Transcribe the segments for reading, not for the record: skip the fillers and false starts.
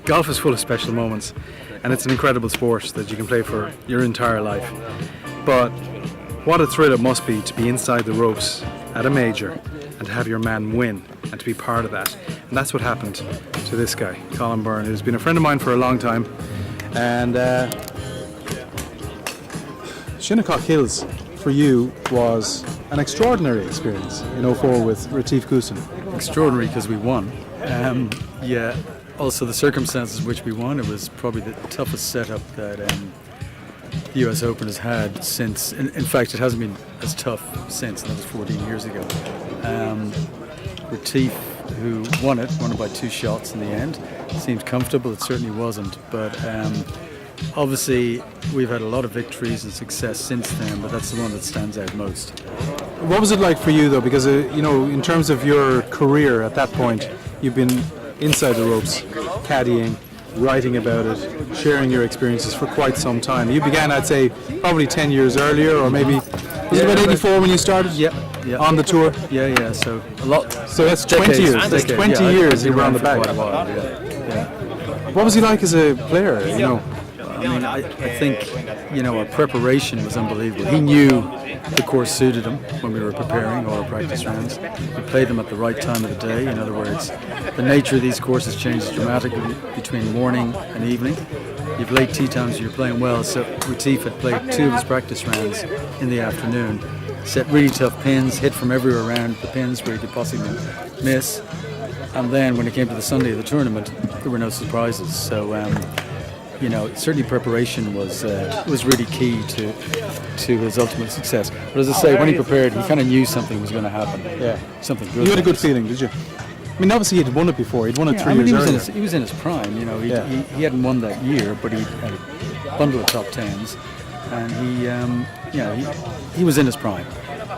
golf is full of special moments, and it's an incredible sport that you can play for your entire life. But what a thrill it must be to be inside the ropes at a major and to have your man win and to be part of that. And that's what happened to this guy, Colin Byrne, who's been a friend of mine for a long time. And Shinnecock Hills for you was an extraordinary experience in '04 with Retief Goosen. Extraordinary because we won. Yeah, also the circumstances in which we won, it was probably the toughest setup that the US Open has had since, in fact it hasn't been as tough since, and that was 14 years ago. Retief, who won it by 2 shots in the end, seemed comfortable. It certainly wasn't, but obviously we've had a lot of victories and success since then, but that's the one that stands out most. What was it like for you though, because in terms of your career at that point, you've been inside the ropes, caddying, writing about it, sharing your experiences for quite some time. You began, I'd say, probably 10 years earlier, or maybe, was it about 84 when you started? Yeah. On the tour? Yeah, so a lot. So that's 20 years. That's 20 years you were on the bag. What was he like as a player, I mean, I think, our preparation was unbelievable. He knew the course suited him when we were preparing all our practice rounds. We played them at the right time of the day. In other words, the nature of these courses changes dramatically between morning and evening. You've late tee times, you're playing well, so Retief had played 2 of his practice rounds in the afternoon, set really tough pins, hit from everywhere around the pins where he could possibly miss, and then when it came to the Sunday of the tournament, there were no surprises. So certainly preparation was really key to his ultimate success. But as I say, when he prepared, he kind of knew something was going to happen. Yeah, something good. You had a good feeling, did you? I mean, obviously he'd won it before. He'd won it 3 years earlier. He was in his prime. He hadn't won that year, but he had a bundle of top 10s, and he was in his prime.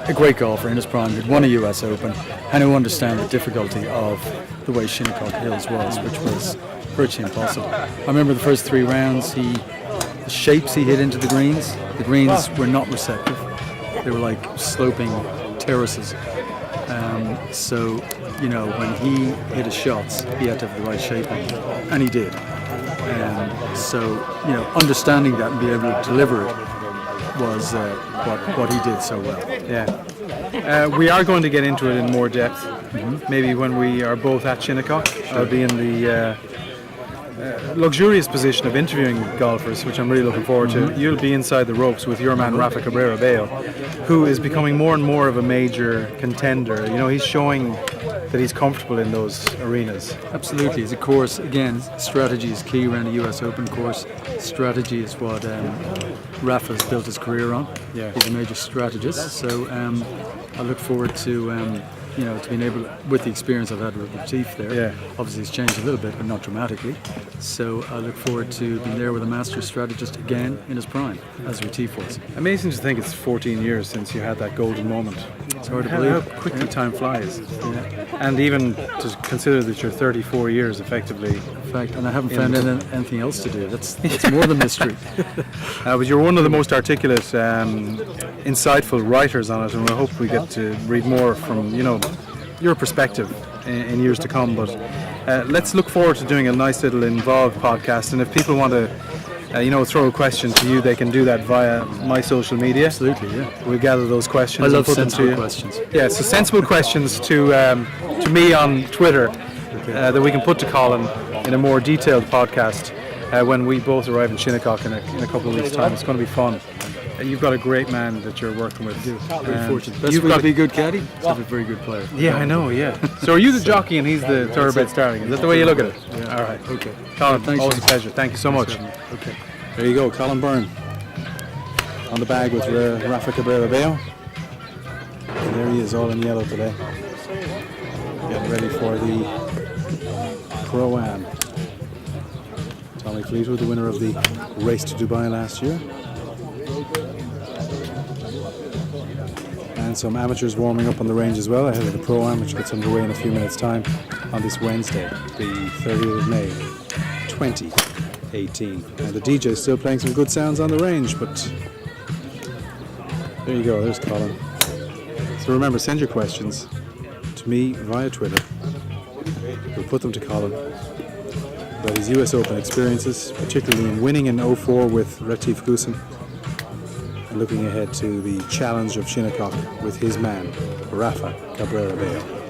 A great golfer in his prime. He'd won a US Open, and who understand the difficulty of the way Shinnecock Hills was, which was virtually impossible. I remember the first 3 rounds, the shapes he hit into the greens were not receptive. They were like sloping terraces. So, when he hit his shots, he had to have the right shaping, and he did. And so, understanding that and being able to deliver it was what he did so well. Yeah. We are going to get into it in more depth. Maybe when we are both at Shinnecock. I'll be in the luxurious position of interviewing golfers, which I'm really looking forward to. You'll be inside the ropes with your man Rafa Cabrera Bello, who is becoming more and more of a major contender. He's showing that he's comfortable in those arenas. Absolutely. It's a course, again, strategy is key around a US Open course. Strategy is what Rafa's built his career on. Yeah. He's a major strategist, so I look forward to to being able, with the experience I've had with Retief there. Yeah. Obviously it's changed a little bit, but not dramatically. So I look forward to being there with a master strategist again in his prime, as Retief was. Amazing to think it's 14 years since you had that golden moment. It's hard to believe. How quickly time flies. Yeah. And even to consider that you're 34 years effectively. In fact, and I haven't found anything else to do. That's more the mystery. But you're one of the most articulate, insightful writers on it, and I hope we get to read more from, your perspective in years to come. But let's look forward to doing a nice little involved podcast, and if people want to throw a question to you, they can do that via my social media. Absolutely, yeah. We'll gather those questions. I love and put sensible them to questions. Yeah, so sensible questions to me on Twitter that we can put to Colin in a more detailed podcast when we both arrive in Shinnecock in a couple of weeks' time. It's going to be fun. You've got a great man that you're working with. Very fortunate. Best way to be a good caddy is to be a very good player. Yeah, I know, yeah. So are you the jockey and he's the thoroughbred starting? Is that the way you look at it? Yeah. All right. Okay. Colin, Thanks, always a pleasure. Thank you so much. Okay. There you go, Colin Byrne on the bag with Rafa Cabrera Bello. And there he is, all in yellow today. Getting ready for the Pro-Am. Tommy Fleetwood, the winner of the race to Dubai last year. And some amateurs warming up on the range as well ahead of the Pro-Am, which gets underway in a few minutes' time on this Wednesday, the 30th of May, 2018. Now the DJ is still playing some good sounds on the range, but there you go, there's Colin. So remember, send your questions to me via Twitter. We'll put them to Colin, about his US Open experiences, particularly in winning in 04 with Retief Goosen, and looking ahead to the challenge of Shinnecock with his man, Rafa Cabrera Bello.